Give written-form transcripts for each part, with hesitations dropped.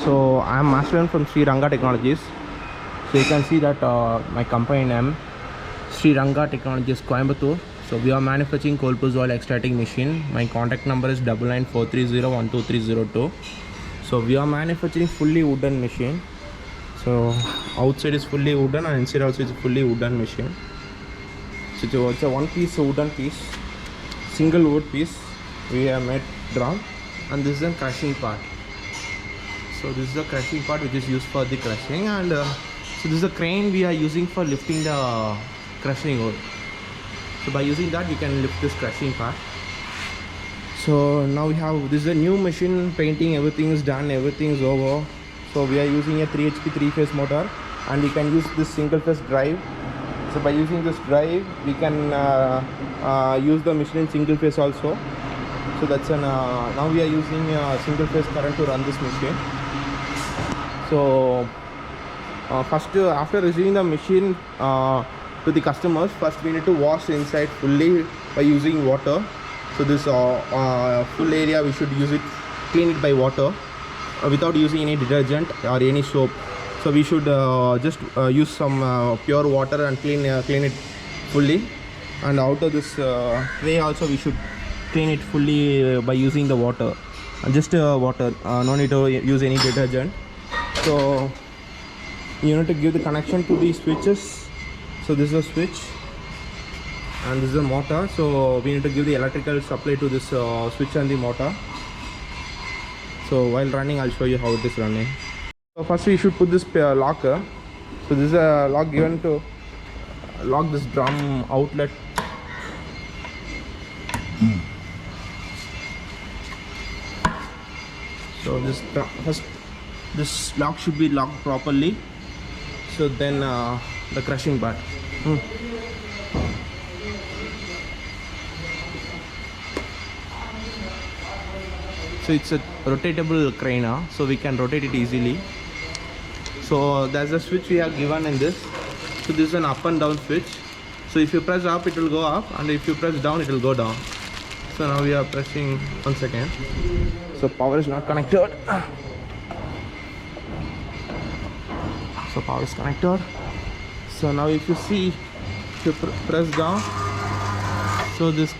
So I'm Master from Sri Ranga Technologies. So you can see that my company name, Sri Ranga Technologies Coimbatore. So we are manufacturing coal plus oil extracting machine. My contact number is 9943012302. So we are manufacturing fully wooden machine. So outside is fully wooden and inside also is fully wooden machine. So it's a one piece wooden piece, single wood piece we have made drum, and this is a crushing part. So this is the crushing part which is used for the crushing, and so this is a crane we are using for lifting the crushing ore. So by using that we can lift this crushing part. So now we have, this is a new machine, painting, everything is done, everything is over. So we are using a 3 HP 3-phase motor, and we can use this single phase drive. So by using this drive we can use the machine in single phase also. So that's an now we are using single phase current to run this machine. So first, after receiving the machine to the customers, first we need to wash inside fully by using water. So this full area we should use it, clean it by water without using any detergent or any soap. So we should just use some pure water and clean it fully. And out of this tray also we should clean it fully by using the water, just water, no need to use any detergent. So you need to give the connection to these switches. So this is a switch and this is a motor. So we need to give the electrical supply to this switch and the motor. So while running I'll show you how it is running. So first we should put this locker. So this is a lock given to lock this drum outlet. So this lock should be locked properly. So then the crushing part. So it's a rotatable crane, so we can rotate it easily. So there's a switch we have given in this. So this is an up and down switch. So if you press up it will go up, and if you press down it will go down. So now we are pressing, 1 second. So power is not connected. So power is connected. So now if you see, if you press down, so this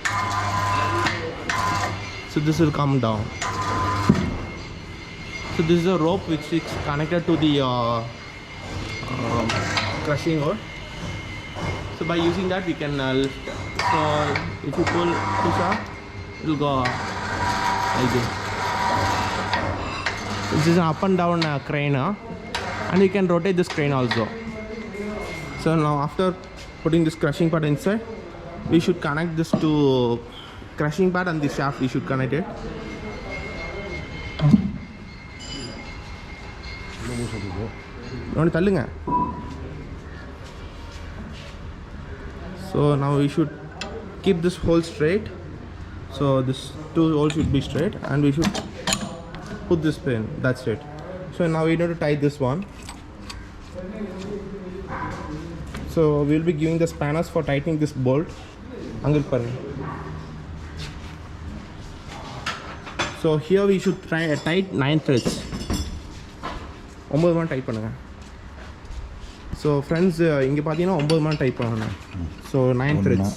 will come down. So this is a rope which is connected to the crushing ore. So by using that we can lift. So if you push up, it will go like this. This is an up and down crane, and you can rotate this crane also. So now after putting this crushing part inside, we should connect this to crushing part, and the shaft we should connect it. So now we should keep this hole straight. So this two holes should be straight, and we should put this pin. That's it. So now we need to tie this one. So we'll be giving the spanners for tightening this bolt. So here we should try tight 9 threads. 9 man tight பண்ணுங்க. So friends, இங்க பாத்தீங்கன்னா 9 man tight பண்ணனும். So 9 threads.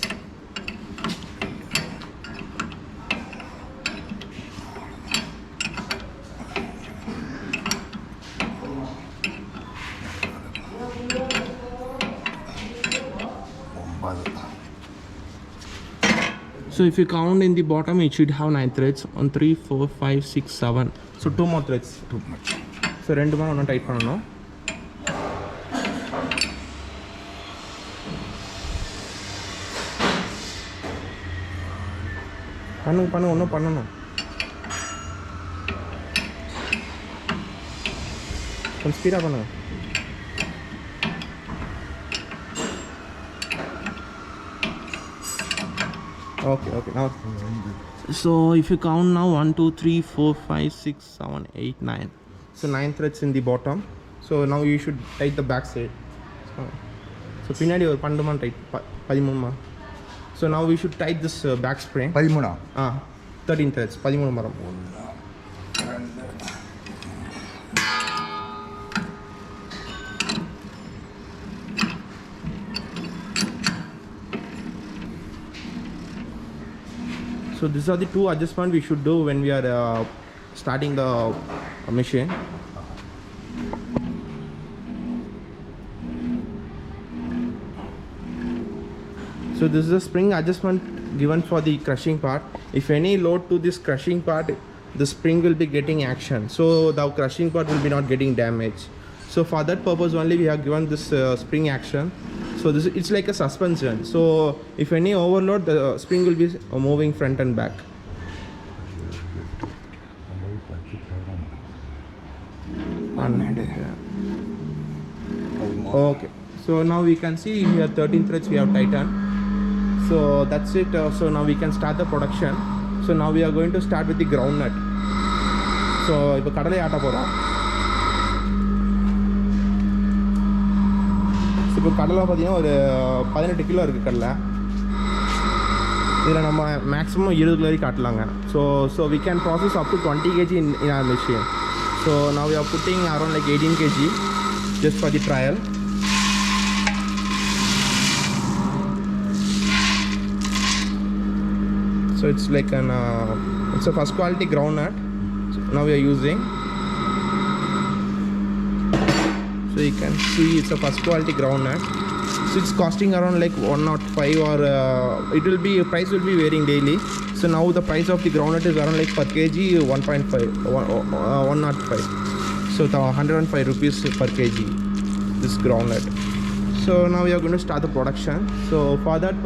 So if you count in the bottom, it should have 9 threads. 1, 3, 4, 5, 6, 7. So 2 more threads. Too much. So 2 man ஒன்னு tight பண்ணனும். பண்ணு ஒன்னு பண்ணனும். கொஞ்சம் ஸ்பீடா பண்ணுங்க. Okay, now. So if you count now, 1, 2, 3, 4, 5, 6, 7, 8, 9. So 9 threads in the bottom. So now you should tight the back side. So pinadi or 12 man tight, 13 man. So now we should tight this back spring. 13 threads, 13 maram. So these are the two adjustments we should do when we are starting the machine. So this is a spring adjustment given for the crushing part. If any load to this crushing part, the spring will be getting action, so the crushing part will be not getting damaged. So for that purpose only we have given this spring action. So this it's like a suspension, so if any overload, the spring will be moving front and back. Okay, so now we can see here 13 threads we have tightened. So that's it. So now we can start the production. So now we are going to start with the ground nut. So இப்போ கடலை ஆட்ட போகிறோம். இப்போ கடலை பார்த்தீங்கன்னா ஒரு 18 kilo இருக்குது கடலை. இதில் நம்ம மேக்ஸிமம் 20 கிலோ வரைக்கும் காட்டலாங்க. So we can process up to 20 kg in our machine. So now we are putting around like 18 kg just for the trial. So it's like an it's a first quality groundnut. So now we are using. So you can see it's a first quality groundnut. So it's costing around like 105, or it will be, price will be varying daily. So now the price of the groundnut is around like per kg 105. So the 105 rupees per kg this groundnut. So now we are going to start the production. So for that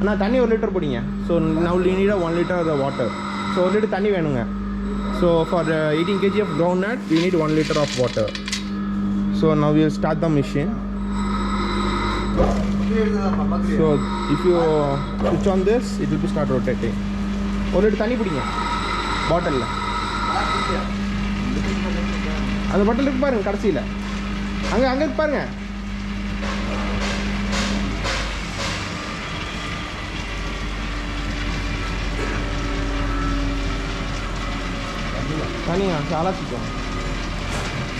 நான் தண்ணி 1 litre போடிங்க. So now we need a 1 liter water. So 1 litre தண்ணி வேணுங்க. So for 18 kg of groundnut we need 1 liter of water. So now we will start the machine. So if you switch on this, it will be start rotating. 1 litre தண்ணி பிடிங்க பாட்டிலில். அந்த பாட்டில் இருக்கு பாருங்க கடைசியில், அங்கே பாருங்க.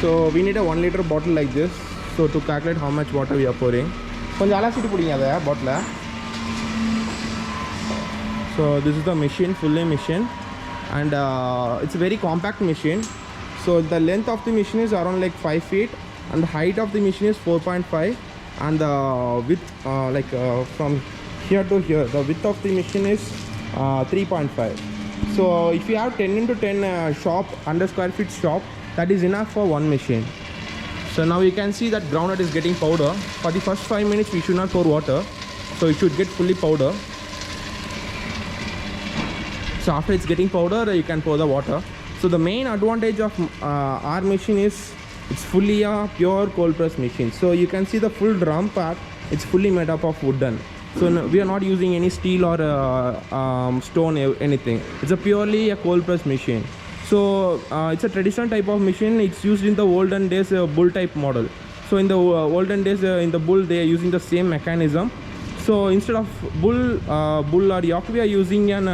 So we need a 1 liter bottle like this. So to calculate how much water we are pouring, கொஞ்சம் அலசிட்டு பிடிங்க அதை பாட்டில். So this is the machine, fully machine, and it's a very compact machine. So the length of the machine is around like 5 feet, and the height of the machine is 4.5, and the width from here to here, the width of the machine is 3.5. So if you have 10 into 10 shop, 100 square feet shop, that is enough for one machine. So now you can see that groundnut is getting powder. For the first 5 minutes we should not pour water, so it should get fully powder. So after it's getting powder, you can pour the water. So the main advantage of our machine is it's fully a pure cold press machine. So you can see the full drum part, it's fully made up of wooden. So no, we are not using any steel or stone, anything. It's a purely a cold press machine. So it's a traditional type of machine. It's used in the olden days bull type model. So in the olden days in the bull they are using the same mechanism. So instead of bull or yoke, we are using an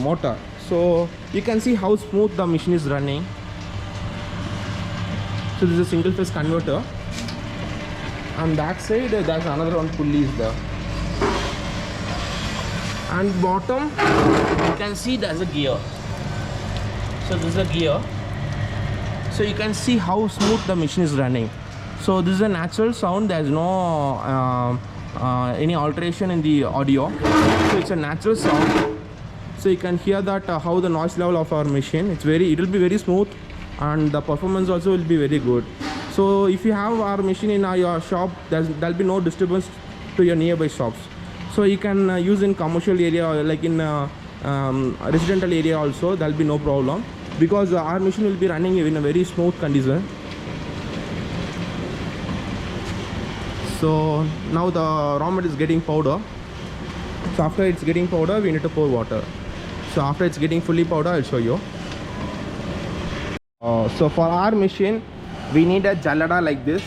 motor. So you can see how smooth the machine is running. So this is a single phase converter. On that side there's another one pulley is there, and bottom you can see there's a gear. So this is a gear. So you can see how smooth the machine is running. So this is a natural sound. There's no any alteration in the audio. So it's a natural sound. So you can hear that how the noise level of our machine, it will be very smooth, and the performance also will be very good. So if you have our machine in your shop, there'll be no disturbance to your nearby shops. So you can use in commercial area, like in residential area also, there'll be no problem, because our machine will be running in a very smooth condition. So now the raw material is getting powder. So after it's getting powder, we need to pour water. So after it's getting fully powder, I'll show you. So for our machine we need a jallada like this.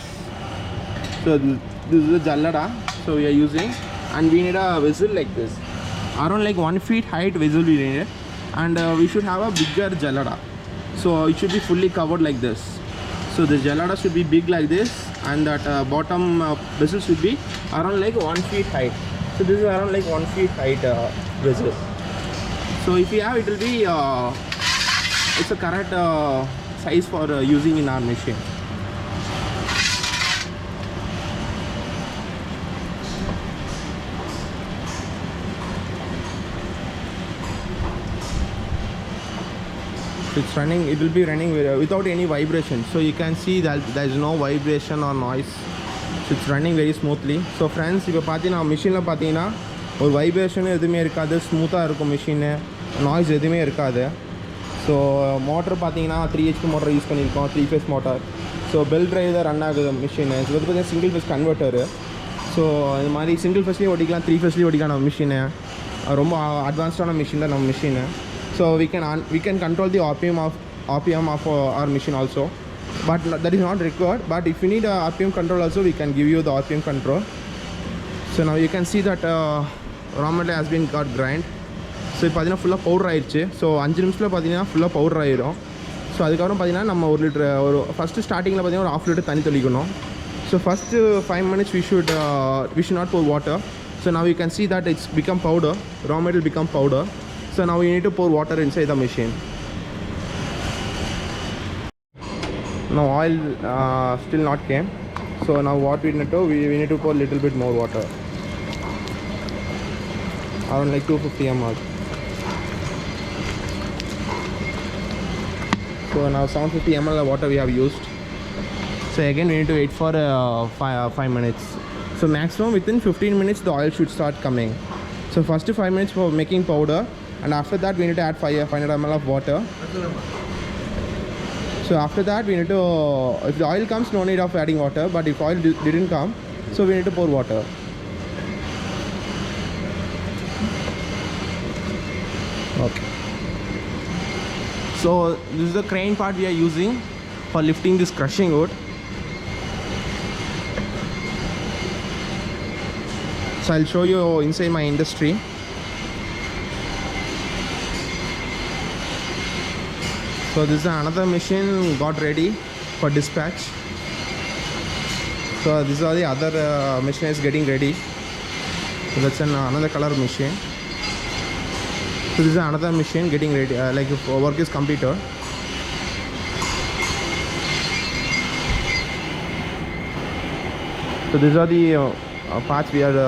So this is a jallada, so we are using, and we need a vessel like this, around like 1 feet height vessel we need it, and we should have a bigger jallada. So it should be fully covered like this. So the jallada should be big like this, and that bottom vessel should be around like 1 feet height. So this is around like 1 feet height vessel. So if you have, it will be it's a correct size for using in our machine. It's running, it will be running without any vibration, so you can see that there is no vibration or noise. So it's running very smoothly. So friends, இப்போ பார்த்தீங்கன்னா மிஷினில் பார்த்தீங்கன்னா ஒரு வைப்ரேஷனும் எதுவுமே இருக்காது, ஸ்மூத்தாக இருக்கும் machine, noise எதுவுமே இருக்காது. ஸோ மோட்டர் பார்த்தீங்கன்னா 3 HP மோட்டர் யூஸ் பண்ணியிருக்கோம், 3 phase மோட்டார். ஸோ பெல் ட்ரைவில் ரன் ஆகுது மிஷினு. இது வந்து பார்த்தீங்கன்னா சிங்கிள் ஃபேஸ் கன்வெர்ட்டரு. ஸோ இது மாதிரி சிங்கிள் ஃபேஸ்லேயும் ஓடிக்கலாம், 3 phase ஓடிக்கலாம் நம்ம மிஷினு. ரொம்ப அட்வான்ஸ்டான மிஷின் தான் நம்ம machine. So we can control the RPM of our machine also, but that is not required. But if you need a RPM control also, we can give you the RPM control. So now you can see that raw material has been got grind. So இப்போ பார்த்தீங்கன்னா ஃபுல்லாக powder ஆயிடுச்சு. So 5 நிமிஷத்தில் பார்த்தீங்கன்னா ஃபுல்லாக powder ஆயிடும். So அதுக்கப்புறம் பார்த்தீங்கன்னா நம்ம 1 லிட்டர் ஒரு ஃபஸ்ட்டு ஸ்டார்டிங்கில் பார்த்தீங்கன்னா ஒரு 1/2 லிட்டர் தண்ணி தெளிக்கணும். So first 5 minutes we should not pour water. So now you can see that it's become powder, raw material become powder. So now we need to pour water inside the machine. Now oil still not came. So now what we need to we need to pour a little bit more water, around like 250 ml. So now 750 ml of water we have used. So again we need to wait for 5 minutes. So maximum within 15 minutes the oil should start coming. So first 5 minutes for making powder, and after that we need to add 500 ml of water. So after that we need to, if the oil comes, no need of adding water, but if oil didn't come, so we need to pour water. Okay. So this is the crane part we are using for lifting this crushing wood. So I'll show you inside my industry. So this is another machine got ready for dispatch. So these are the other machine is getting ready. So that's another color machine. So this is another machine getting ready, like if work is completed. So these are the parts we are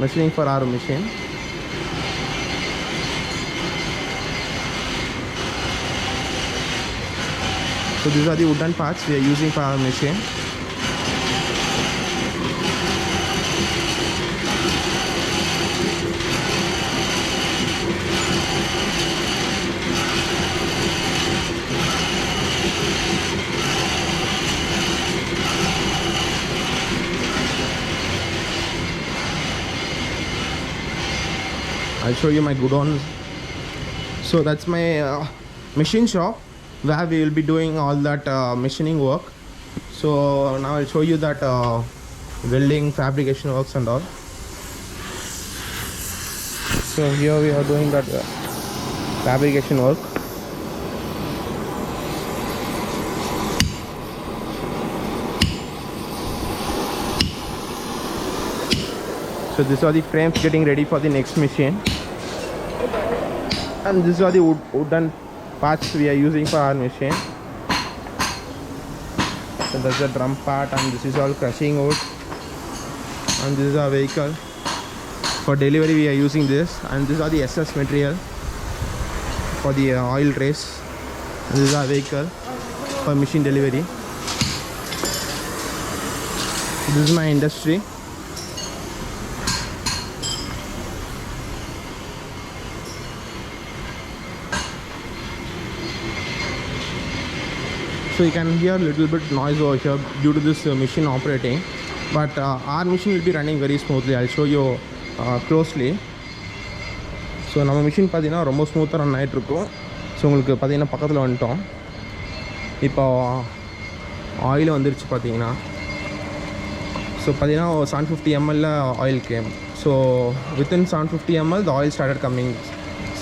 machining for our machine. So these are the wooden parts we are using for our machine. I'll show you my godown. So that's my machine shop where we will be doing all that machining work. So now I'll show you that welding, fabrication works and all. So here we are doing that fabrication work. So these are the frames getting ready for the next machine, and these are the wooden parts we are using for our machine. So that's the drum part, and this is all crushing wood, and this is our vehicle. For delivery we are using this, and these are the SS material for the oil trays, and this is our vehicle for machine delivery. This is my industry. So you can hear a little bit noise over here due to this machine operating, but our machine will be running very smoothly. I'll show you closely. So நம்ம machine பார்த்தீங்கன்னா ரொம்ப ஸ்மூத்தாக run ஆகிட்டு இருக்கும். So உங்களுக்கு பார்த்தீங்கன்னா பக்கத்தில் வந்துட்டோம். இப்போ ஆயில் வந்துருச்சு பார்த்தீங்கன்னா. ஸோ பார்த்தீங்கன்னா 750 ml oil came. So within 750 ml the oil started coming.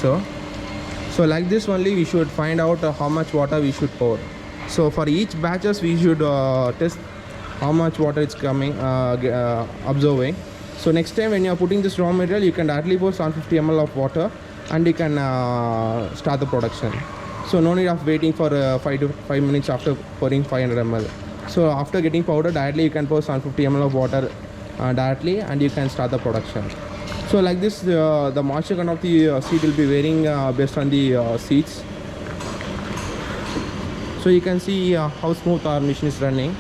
So like this only we should find out how much water we should pour. So for each batches we should test how much water it's coming absorbing. So next time when you are putting this raw material, you can directly pour 750 ml of water and you can start the production. So no need of waiting for 5 minutes after pouring 500 ml. So after getting powder, directly you can pour 150 ml of water directly, and you can start the production. So like this, the moisture content of the seed will be varying based on the seeds. So you can see how smooth our machine is running.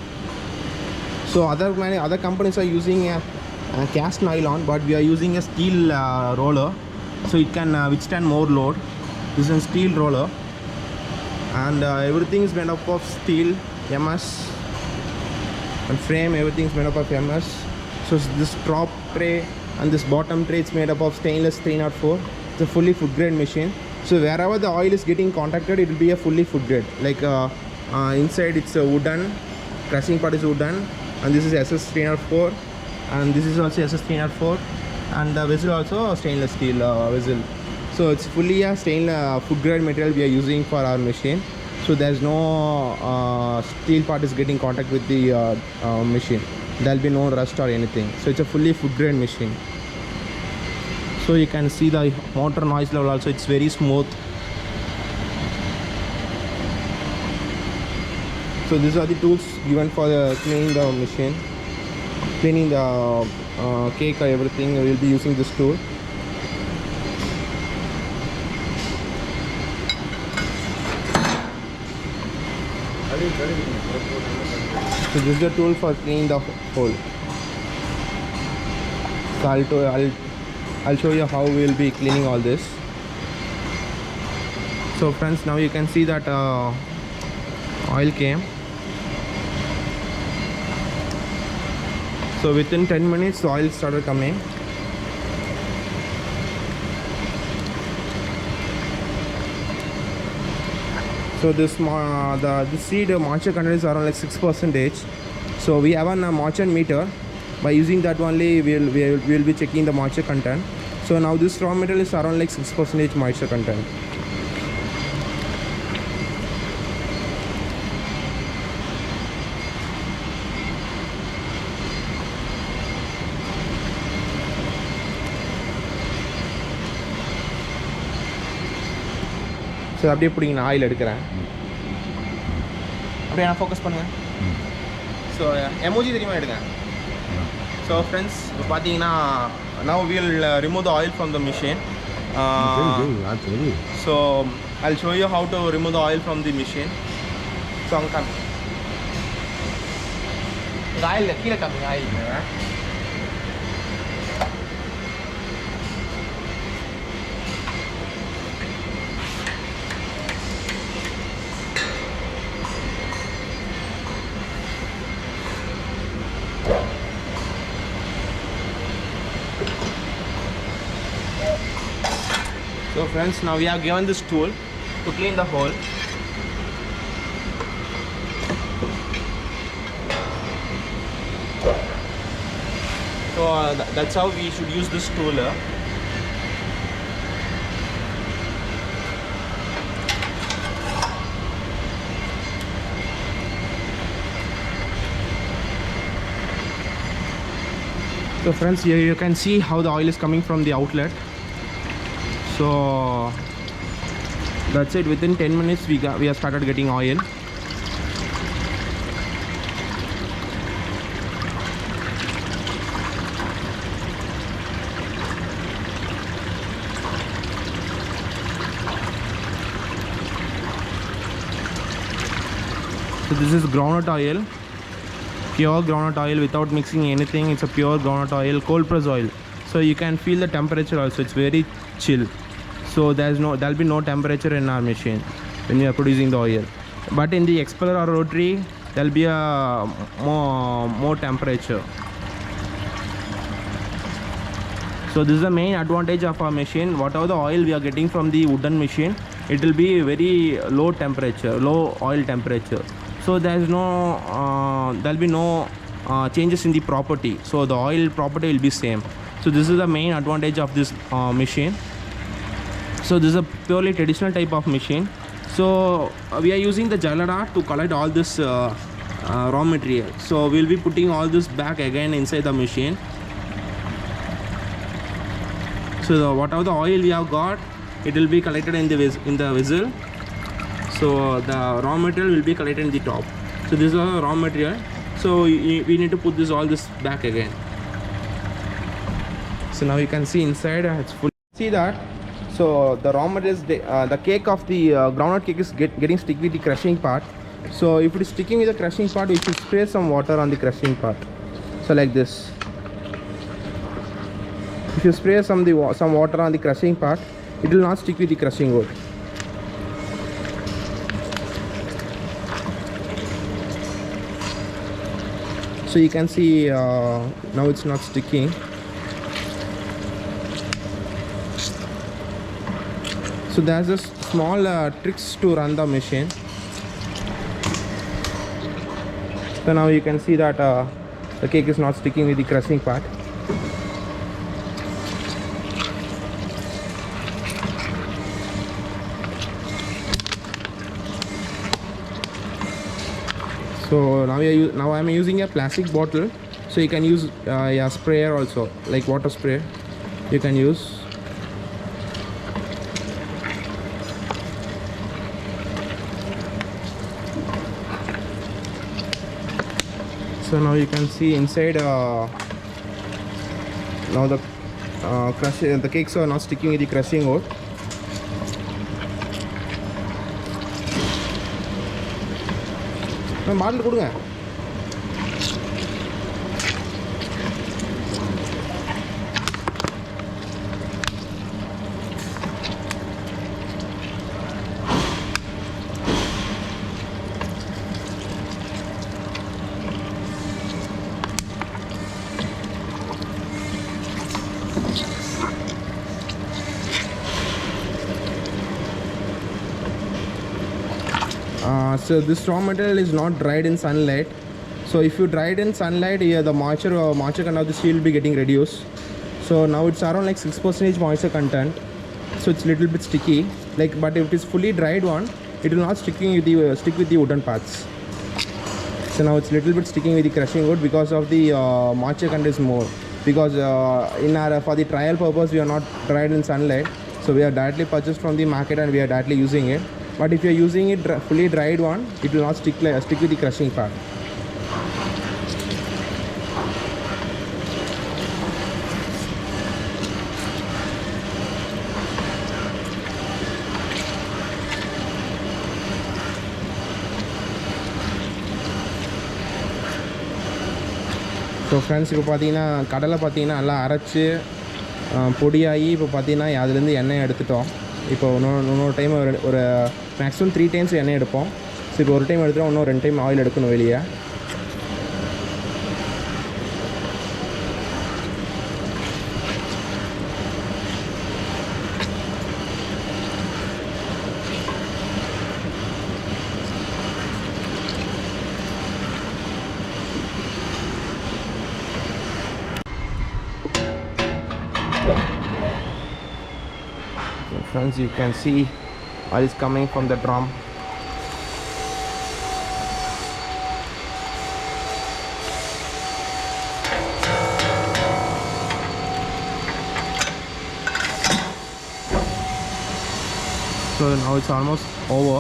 So other companies are using a cast nylon, but we are using a steel roller, so it can withstand more load. This is a steel roller, and everything is made up of steel, MS, and frame, everything is made up of MS. So this top tray and this bottom tray is made up of stainless 304. It's a fully food grade machine. So wherever the oil is getting contacted, it will be a fully food grade. Like inside it's a wooden, pressing part is wooden, and this is SS304, and this is also SS304, and the vessel also stainless steel vessel. So it's fully a stainless food grade material we are using for our machine. So there's no steel part is getting contact with the machine. There'll be no rust or anything. So it's a fully food grade machine. So you can see the motor noise level also, it's very smooth. So these are the tools given for cleaning the machine, cleaning the cake or everything. We'll be using this tool. So this is the tool for cleaning the hole. So I'll show you how we'll be cleaning all this. So friends, now you can see that oil came. So within 10 minutes the oil started coming. So this seed moisture content is around like 6%. So we have a moisture meter. By using that only we'll be checking the moisture content. So now this raw material is around like 6% moisture content. So அப்படியே பிடிங்க, நான் oil எடுக்கிறேன். அப்படியே நான் focus பண்ணுங்க. So emoji தெரியுமா எடுங்க. So friends, இப்போ பார்த்தீங்கன்னா now we'll remove the oil from the machine. So I'll show you how to remove the oil from the machine. So அங்கே காமி ஆயில் கீழே காமிங்க. Oil So friends, now we have given this tool to clean the hole. So that's how we should use this tool. So friends, here you can see how the oil is coming from the outlet. So that's it. Within 10 minutes we have started getting oil. So this is groundnut oil, pure groundnut oil without mixing anything. It's a pure groundnut oil, cold press oil. So you can feel the temperature also, it's very chill. So there'll be no temperature in our machine when we are producing the oil. But in the expeller or rotary, there'll be a more temperature. So this is the main advantage of our machine. Whatever the oil we are getting from the wooden machine, it will be very low temperature, low oil temperature. So there'll be no changes in the property. So the oil property will be same. So this is the main advantage of this machine. So this is a purely traditional type of machine. So we are using the jalada to collect all this raw material. So we'll be putting all this back again inside the machine. So whatever the oil we have got, it will be collected in the vessel. So the raw material will be collected in the top. So this is the raw material. So we need to put all this back again. So now you can see inside it's full. See that. So the raw material is the cake of the groundnut cake is getting sticky with the crushing part. So if it is sticking with the crushing part, we should spray some water on the crushing part. So like this. If you spray some water on the crushing part, it will not stick with the crushing wood. So you can see now it's not sticking. So there's a small tricks to run the machine. So now you can see that the cake is not sticking with the crushing part. So now I'm using a plastic bottle. So you can use a sprayer also, like water spray. You can use. So now you can see inside. Now the cakes are not sticking with the crushing wood. Bottle கொடுங்க. So this raw material is not dried in sunlight. So if you dry it in sunlight, the moisture content of the steel will be getting reduced. So now it's around like 6% moisture content. So it's a little bit sticky. But if it is fully dried one, it will not stick with the wooden parts. So now it's a little bit sticking with the crushing wood because of the moisture content is more. Because for the trial purpose, we are not dried in sunlight. So we are directly purchased from the market and we are directly using it. But if you are using it fully dried one, it will not stick with the crushing part. So friends, இப்போ பார்த்தீங்கன்னா கடலை பார்த்தீங்கன்னா நல்லா அரைச்சி பொடியாகி இப்போ பார்த்தீங்கன்னா அதுலேருந்து எண்ணெய் எடுத்துட்டோம். இப்போ இன்னொரு டைம் ஒரு மேக்ஸிமம் 3 டைம்ஸ் எண்ணெய் எடுப்போம். ஸோ இப்போ ஒரு டைம் எடுத்துட்டோம், இன்னும் 2 டைம் ஆயில் எடுக்கணும் வெளியே. Friends, you can see oil is coming from the drum. So now it's almost over.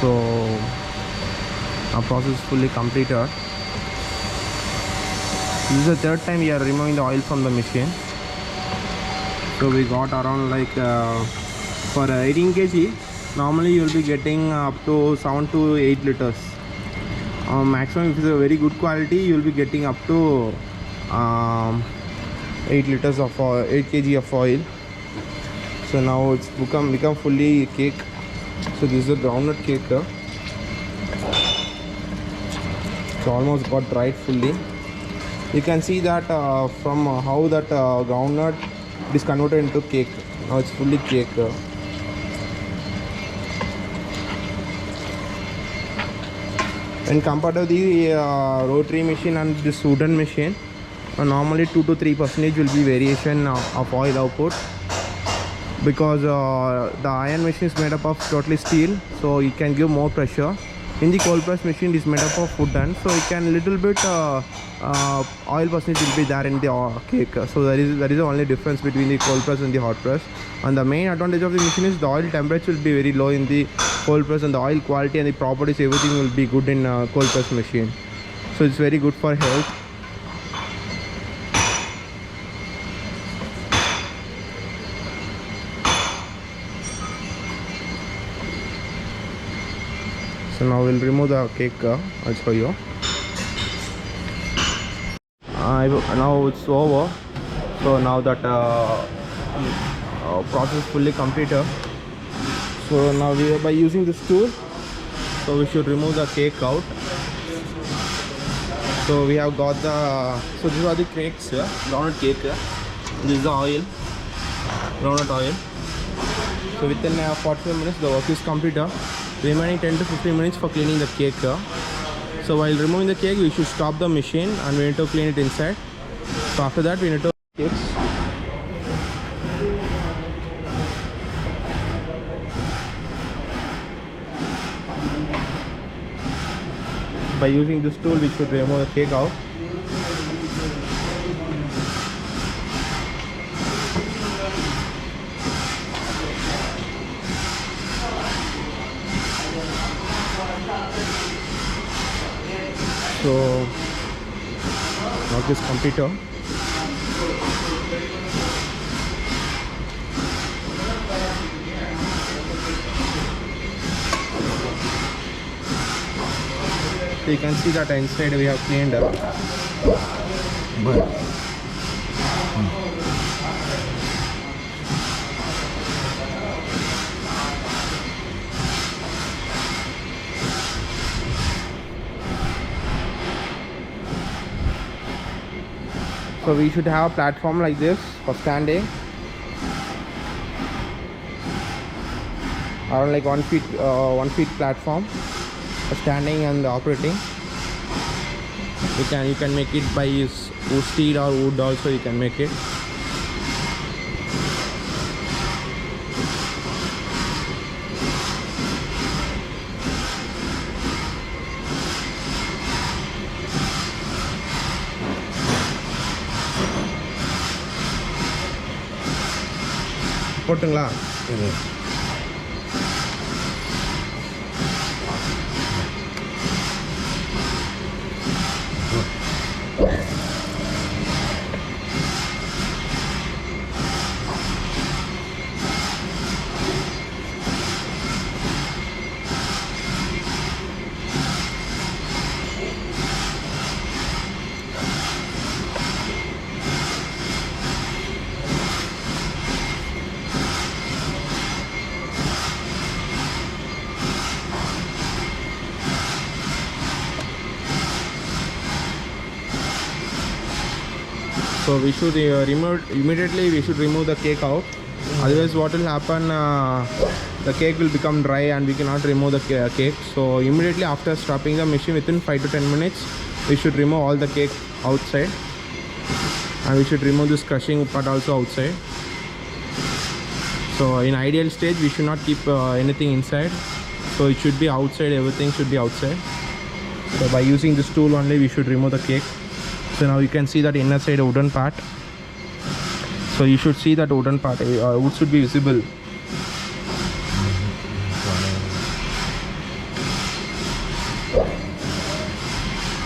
So our process is fully completed. This is the third time we are removing the oil from the machine. So we got around like for 18 kg normally you will be getting up to 7 to 8 liters. Maximum if it's a very good quality you will be getting up to 8 liters of 8 kg of oil. So now it's become fully cake. So this is a groundnut cake. So almost got dried fully. You can see that from how that groundnut is converted into cake. Now it's fully cake. When compared to the rotary machine and this wooden machine, normally 2 to 3% will be variation of oil output, because the iron machine is made up of totally steel, so it can give more pressure. In the cold press machine, it is made up of wood, and so it can little bit oil percentage will be there in the cake. So that is the only difference between the cold press and the hot press. And the main advantage of the machine is the oil temperature will be very low in the cold press, and the oil quality and the properties, everything will be good in cold press machine. So it's very good for health. So now we'll remove the cake. I'll show you. Now it's over. So now that process fully completed. So now by using this tool, so we should remove the cake out. So we have got so these are the cakes, groundnut cake. This is the oil, groundnut oil. So within 45 minutes the work is completed. Remaining 10 to 15 minutes for cleaning the cake. So while removing the cake, we should stop the machine and we need to clean it inside. So after that we need to cakes. By using this tool, we should remove the cake out. So now this computer. So you can see that inside we have cleaned up. So we should have a platform like this for standing, around like 1 feet platform for standing and operating. You can make it by wood steel or wood also. You can make it. போட்டுங்களா So we should immediately remove the cake out. Otherwise what will happen, the cake will become dry and we cannot remove the cake. So immediately after stopping the machine, within 5 to 10 minutes we should remove all the cake outside, and we should remove this crushing part also outside. So in ideal stage we should not keep anything inside, so it should be outside. Everything should be outside. So by using this tool only we should remove the cake. So now you can see that inner side wooden part. So you should see that wooden part, wood should be visible.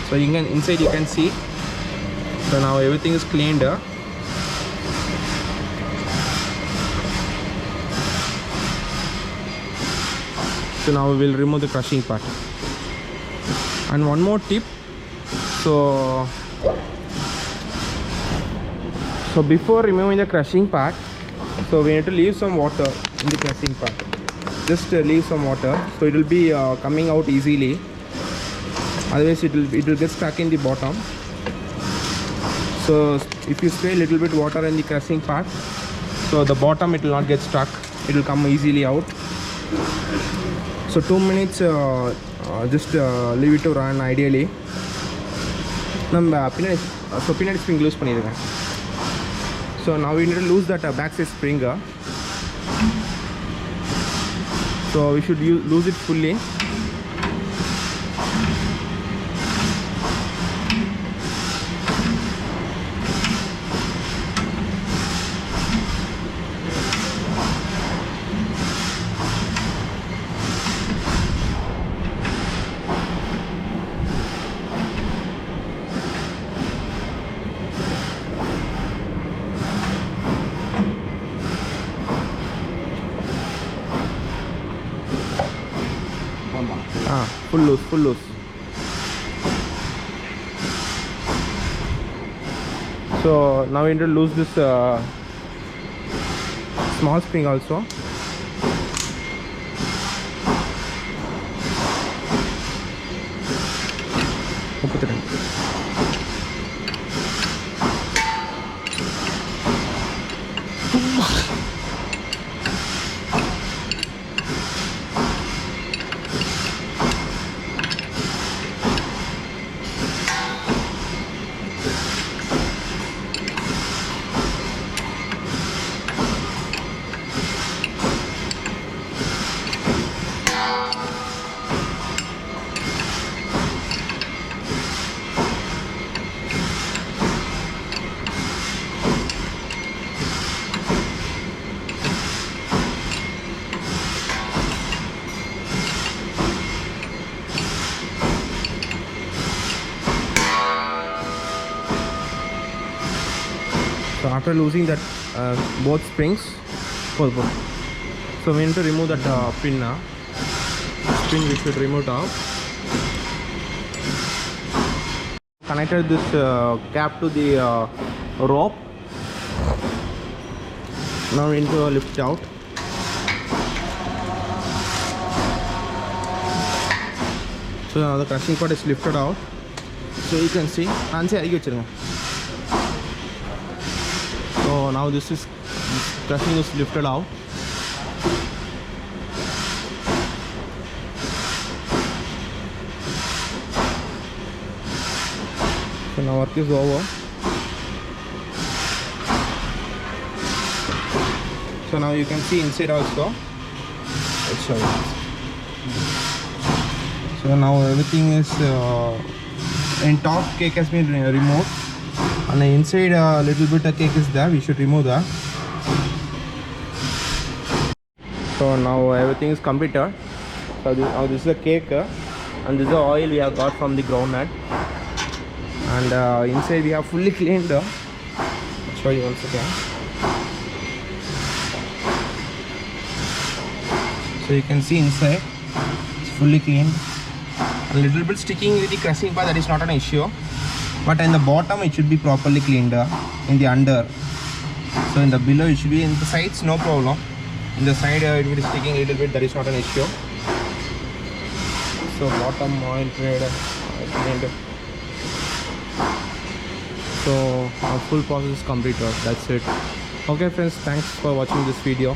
So you can inside you can see. So now everything is cleaned. So now we will remove the crushing part. And one more tip. So before removing the crushing part, so we need to leave some water in the crushing part. Just leave some water, so it will be coming out easily. Otherwise it will get stuck in the bottom. So if you spray a little bit water in the crushing part, so the bottom it will not get stuck. It will come easily out. So 2 minutes, just leave it to run ideally. So peanut spring loose பண்ணிடுங்க. So now we need to lose that back side spring. So we should lose it fully. full loose. So now we need to lose this small spring also. Put it in. So after losing that both springs, so we need to remove that pin now. Pin we should remove it out. Connected this cap to the rope. Now we need to lift it out. So now the crushing part is lifted out. So you can see. So now this crushing is lifted out. So now work is over. So now you can see inside also. Let's show you. So now everything is in top cake has been removed. On the inside a little bit of cake is there, we should remove that. So now everything is completed. So now this is a cake and this is the oil we have got from the groundnut, and inside we have fully cleaned. I'll show you once again. So you can see inside it's fully cleaned. A little bit sticking with the crushing part, that is not an issue. But in the bottom it should be properly cleaned in the under. So in the below it should be, in the sides no problem. In the side it will be sticking a little bit, that is not an issue. So bottom oil cleaned. So our full process is completed. That's it. Okay friends, thanks for watching this video.